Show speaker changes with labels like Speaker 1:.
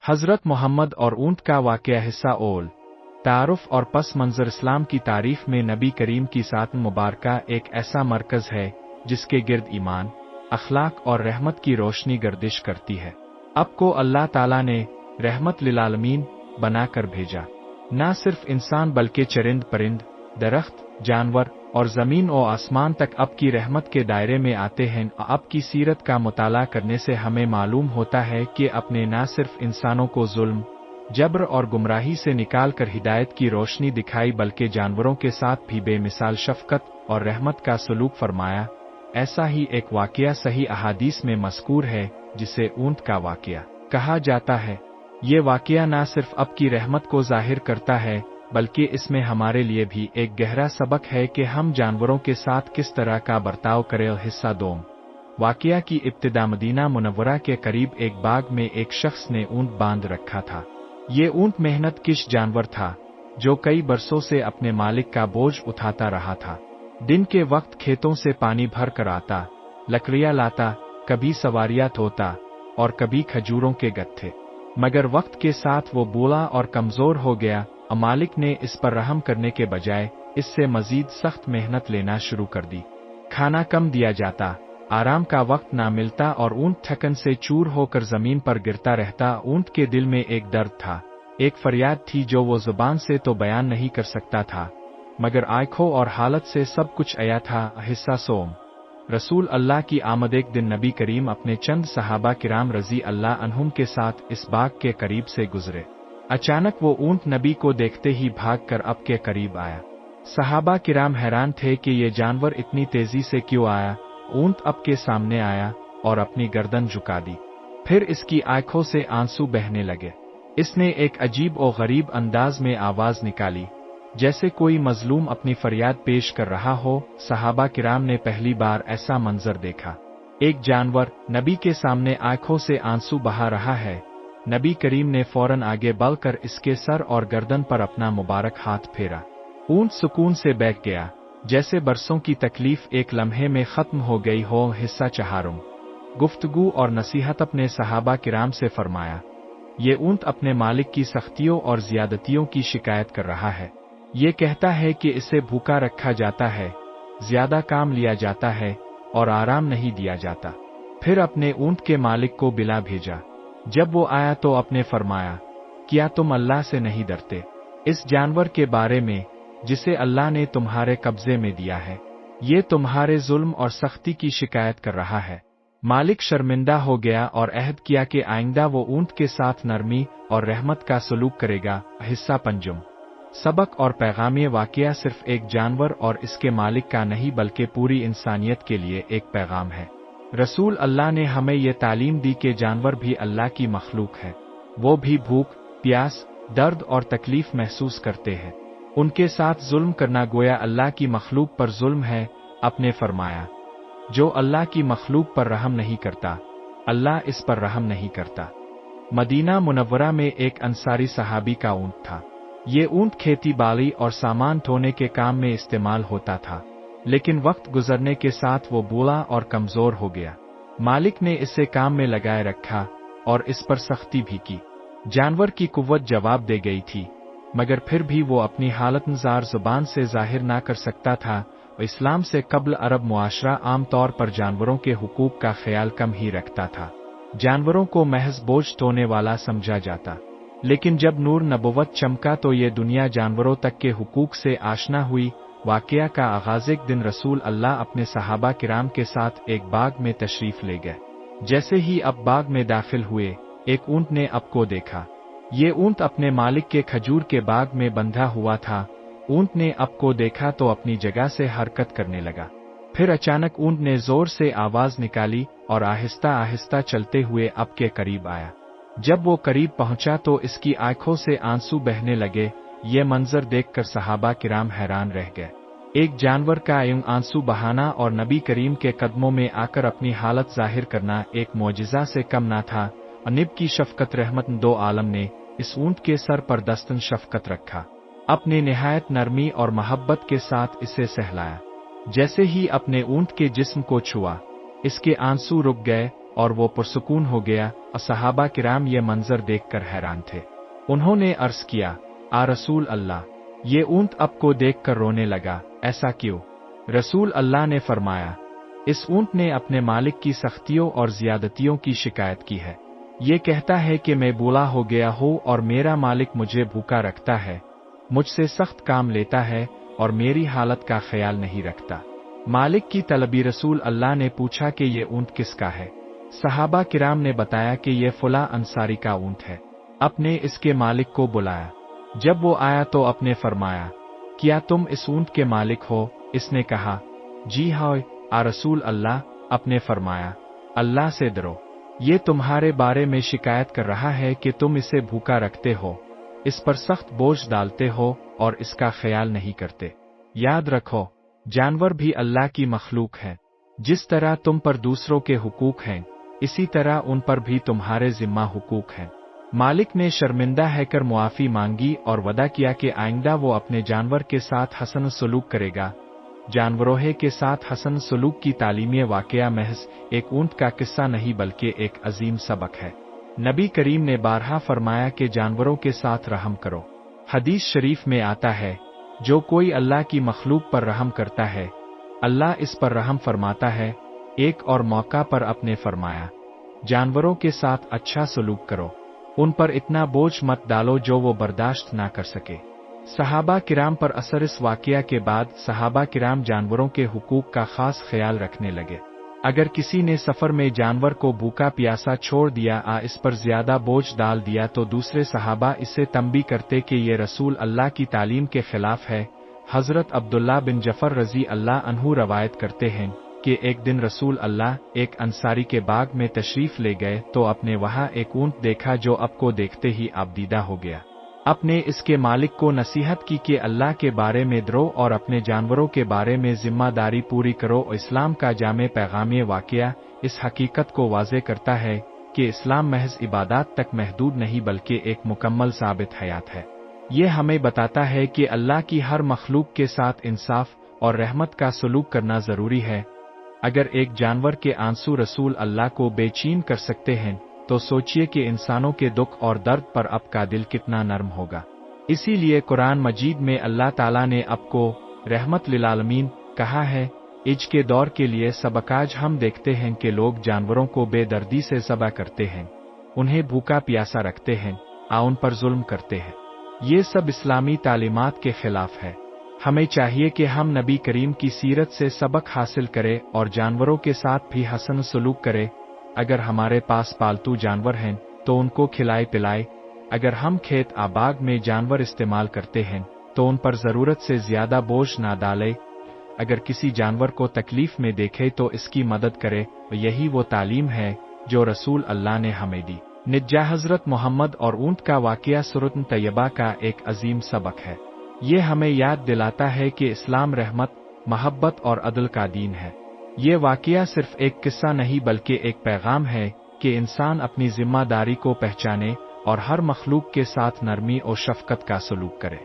Speaker 1: हज़रत मोहम्मद और ऊंट का वाक़या हिस्सा ओल तारुफ और पस मंज़र इस्लाम की तारीफ में नबी करीम की ज़ात मुबारका एक ऐसा मरकज़ है जिसके गिर्द ईमान, अखलाक और रहमत की रोशनी गर्दिश करती है। आपको अल्लाह ताला ने रहमत लिल आलमीन बनाकर भेजा। न सिर्फ इंसान बल्कि चरिंद परिंद, दरख्त, जानवर और ज़मीन और आसमान तक आपकी रहमत के दायरे में आते हैं। आपकी सीरत का मुताला करने से हमें मालूम होता है कि आपने न सिर्फ इंसानों को जुल्म, जबर और गुमराही से निकाल कर हिदायत की रोशनी दिखाई बल्कि जानवरों के साथ भी बेमिसाल शफ़क़त और रहमत का सलूक फरमाया। ऐसा ही एक वाक़या सही अहादीस में मज़कूर है जिसे ऊंट का वाक़या कहा जाता है। ये वाक़या न सिर्फ आपकी रहमत को ज़ाहिर करता है बल्कि इसमें हमारे लिए भी एक गहरा सबक है कि हम जानवरों के साथ किस तरह का बर्ताव करें। हिस्सा 2। वाक़या की इब्तिदा मदीना मुनव्वरा के करीब एक बाग में एक शख्स ने ऊंट बांध रखा था। ये ऊंट मेहनतकश जानवर था जो कई बरसों से अपने मालिक का बोझ उठाता रहा था। दिन के वक्त खेतों से पानी भर कर आता, लकड़ियां लाता, कभी सवारियां ढोता और कभी खजूरों के गट्ठे। मगर वक्त के साथ वो बूढ़ा और कमजोर हो गया। मालिक ने इस पर रहम करने के बजाय इससे मजीद सख्त मेहनत लेना शुरू कर दी। खाना कम दिया जाता, आराम का वक्त ना मिलता और ऊंट थकन से चूर होकर जमीन पर गिरता रहता। ऊंट के दिल में एक दर्द था, एक फरियाद थी जो वो जुबान से तो बयान नहीं कर सकता था मगर आंखों और हालत से सब कुछ आया था। हिस्सा 3। रसूल अल्लाह की आमद। एक दिन नबी करीम अपने चंद सहाबा किराम रजी अल्लाह अन्हुम के साथ इस बाग के करीब से गुजरे। अचानक वो ऊंट नबी को देखते ही भागकर अब के करीब आया। सहाबा किराम हैरान थे कि ये जानवर इतनी तेजी से क्यों आया। ऊंट अब के सामने आया और अपनी गर्दन झुका दी। फिर इसकी आंखों से आंसू बहने लगे। इसने एक अजीब और गरीब अंदाज में आवाज निकाली, जैसे कोई मजलूम अपनी फरियाद पेश कर रहा हो। सहाबा किराम ने पहली बार ऐसा मंजर देखा। एक जानवर नबी के सामने आंखों से आंसू बहा रहा है। नबी करीम ने फौरन आगे बढ़कर इसके सर और गर्दन पर अपना मुबारक हाथ फेरा। ऊंट सुकून से बैठ गया, जैसे बरसों की तकलीफ एक लम्हे में खत्म हो गई हो। हिस्सा 4। गुफ्तगू और नसीहत। अपने सहाबा किराम से फरमाया, ये ऊंट अपने मालिक की सख्तियों और ज्यादतियों की शिकायत कर रहा है। ये कहता है कि इसे भूखा रखा जाता है, ज्यादा काम लिया जाता है और आराम नहीं दिया जाता। फिर अपने ऊंट के मालिक को बिला भेजा। जब वो आया तो अपने फरमाया, क्या तुम अल्लाह से नहीं डरते? इस जानवर के बारे में जिसे अल्लाह ने तुम्हारे कब्जे में दिया है, ये तुम्हारे जुल्म और सख्ती की शिकायत कर रहा है। मालिक शर्मिंदा हो गया और अहद किया कि आइंदा वो ऊंट के साथ नरमी और रहमत का सलूक करेगा। हिस्सा 5। सबक और पैगाम। वाक़या सिर्फ एक जानवर और इसके मालिक का नहीं बल्कि पूरी इंसानियत के लिए एक पैगाम है। रसूल अल्लाह ने हमें ये तालीम दी कि जानवर भी अल्लाह की मखलूक है। वो भी भूख, प्यास, दर्द और तकलीफ महसूस करते हैं। उनके साथ जुल्म करना गोया अल्लाह की मखलूक पर जुल्म है। आपने फरमाया, जो अल्लाह की मखलूक पर रहम नहीं करता, अल्लाह इस पर रहम नहीं करता। मदीना मुनव्वरा में एक अंसारी सहाबी का ऊंट था। ये ऊंट खेती बाड़ी और सामान ढोने के काम में इस्तेमाल होता था, लेकिन वक्त गुजरने के साथ वो बूढ़ा और कमजोर हो गया। मालिक ने इसे काम में लगाए रखा और इस पर सख्ती भी की। जानवर की कुव्वत जवाब दे गई थी, मगर फिर भी वो अपनी हालत ज़ार जुबान से जाहिर ना कर सकता था। इस्लाम से कब्ल अरब मुआशरा आम तौर पर जानवरों के हुकूक का ख्याल कम ही रखता था। जानवरों को महज बोझ ढोने वाला समझा जाता। लेकिन जब नूर नबुव्वत चमका तो ये दुनिया जानवरों तक के हुकूक से आशना हुई। वाक़या का आगाज़। एक दिन रसूल अल्लाह अपने सहाबा किराम के साथ एक बाग में तशरीफ ले गए। जैसे ही अब बाग में दाखिल हुए, एक ऊंट ने अब को देखा। ये ऊंट अपने मालिक के खजूर के बाग में बंधा हुआ था। ऊंट ने अब को देखा तो अपनी जगह से हरकत करने लगा। फिर अचानक ऊंट ने जोर से आवाज निकाली और आहिस्ता आहिस्ता चलते हुए अब के करीब आया। जब वो करीब पहुंचा तो इसकी आंखों से आंसू बहने लगे। ये मंजर देखकर सहाबा किराम हैरान रह गए। एक जानवर का यूं आंसू बहाना और नबी करीम के कदमों में आकर अपनी हालत जाहिर करना एक मोजिज़ा से कम ना था। अनिब की शफकत रहमत दो आलम ने इस ऊंट के सर पर दस्तन शफकत रखा। अपने निहायत नरमी और मोहब्बत के साथ इसे सहलाया। जैसे ही अपने ऊंट के जिस्म को छुआ, इसके आंसू रुक गए और वो पुरसुकून हो गया। और सहाबा किराम ये मंजर देखकर हैरान थे। उन्होंने अर्ज किया, आ रसूल अल्लाह, ये ऊंट अब को देखकर रोने लगा, ऐसा क्यों? रसूल अल्लाह ने फरमाया, इस ऊंट ने अपने मालिक की सख्तियों और ज्यादतियों की शिकायत की है। ये कहता है कि मैं बूढ़ा हो गया हूँ और मेरा मालिक मुझे भूखा रखता है, मुझसे सख्त काम लेता है और मेरी हालत का ख्याल नहीं रखता। मालिक की तलबी। रसूल अल्लाह ने पूछा कि ये ऊंट किसका है? सहाबा किराम ने बताया कि ये फुला अंसारी का ऊंट है। अपने इसके मालिक को बुलाया। जब वो आया तो अपने फरमाया, क्या तुम इस ऊंट के मालिक हो? इसने कहा, जी हाँ आ रसूल अल्लाह। अपने फरमाया, अल्लाह से डरो, ये तुम्हारे बारे में शिकायत कर रहा है कि तुम इसे भूखा रखते हो, इस पर सख्त बोझ डालते हो और इसका ख्याल नहीं करते। याद रखो, जानवर भी अल्लाह की मखलूक है। जिस तरह तुम पर दूसरों के हुकूक हैं, इसी तरह उन पर भी तुम्हारे जिम्मा हुकूक हैं। मालिक ने शर्मिंदा हैकर मुआफी मांगी और वदा किया कि आइंदा वो अपने जानवर के साथ हसन सलूक करेगा। जानवरों के साथ हसन सलूक की तालीमी वाकया महज एक ऊंट का किस्सा नहीं बल्कि एक अजीम सबक है। नबी करीम ने बारहा फरमाया कि जानवरों के साथ रहम करो। हदीस शरीफ में आता है, जो कोई अल्लाह की मखलूक पर रहम करता है, अल्लाह इस पर रहम फरमाता है। एक और मौका पर अपने फरमाया, जानवरों के साथ अच्छा सलूक करो, उन पर इतना बोझ मत डालो जो वो बर्दाश्त ना कर सके। सहाबा किराम पर असर। इस वाकया के बाद सहाबा किराम जानवरों के हुकूक का खास ख्याल रखने लगे। अगर किसी ने सफर में जानवर को भूखा प्यासा छोड़ दिया इस पर ज्यादा बोझ डाल दिया तो दूसरे सहाबा इससे तंबी करते कि ये रसूल अल्लाह की तालीम के खिलाफ है। हजरत अब्दुल्ला बिन जफर रजी अल्लाह अन्हु रवायत करते हैं कि एक दिन रसूल अल्लाह एक अंसारी के बाग में तशरीफ ले गए तो अपने वहां एक ऊंट देखा जो अब को देखते ही आबदीदा हो गया। अपने इसके मालिक को नसीहत की कि अल्लाह के बारे में डरो और अपने जानवरों के बारे में जिम्मेदारी पूरी करो। इस्लाम का जामे पैगामी वाकया इस हकीकत को वाज़े करता है कि इस्लाम महज इबादत तक महदूद नहीं बल्कि एक मुकम्मल साबित हयात है। ये हमें बताता है कि अल्लाह की हर मखलूक के साथ इंसाफ और रहमत का सलूक करना ज़रूरी है। अगर एक जानवर के आंसू रसूल अल्लाह को बेचैन कर सकते हैं तो सोचिए कि इंसानों के दुख और दर्द पर अब का दिल कितना नर्म होगा। इसीलिए कुरान मजीद में अल्लाह ताला ने अब को रहमत लिल आलमीन कहा है। इज के दौर के लिए सबकाज हम देखते हैं कि लोग जानवरों को बेदर्दी से ज़बह करते हैं, उन्हें भूखा प्यासा रखते हैं, उन पर जुल्म करते हैं। ये सब इस्लामी तालीमात के खिलाफ है। हमें चाहिए कि हम नबी करीम की सीरत से सबक हासिल करें और जानवरों के साथ भी हसन सलूक करें। अगर हमारे पास पालतू जानवर हैं तो उनको खिलाए पिलाए। अगर हम खेत बाग में जानवर इस्तेमाल करते हैं तो उन पर ज़रूरत से ज़्यादा बोझ ना डालें। अगर किसी जानवर को तकलीफ में देखे तो इसकी मदद करे। यही वो तालीम है जो रसूल अल्लाह ने हमें दी। निज्जा हज़रत मोहम्मद और ऊंट का वाकया सूरत तैयबा का एक अजीम सबक है। ये हमें याद दिलाता है कि इस्लाम रहमत, मोहब्बत और अदल का दीन है। ये वाकया सिर्फ एक किस्सा नहीं बल्कि एक पैगाम है कि इंसान अपनी जिम्मेदारी को पहचाने और हर मखलूक के साथ नरमी और शफकत का सलूक करे।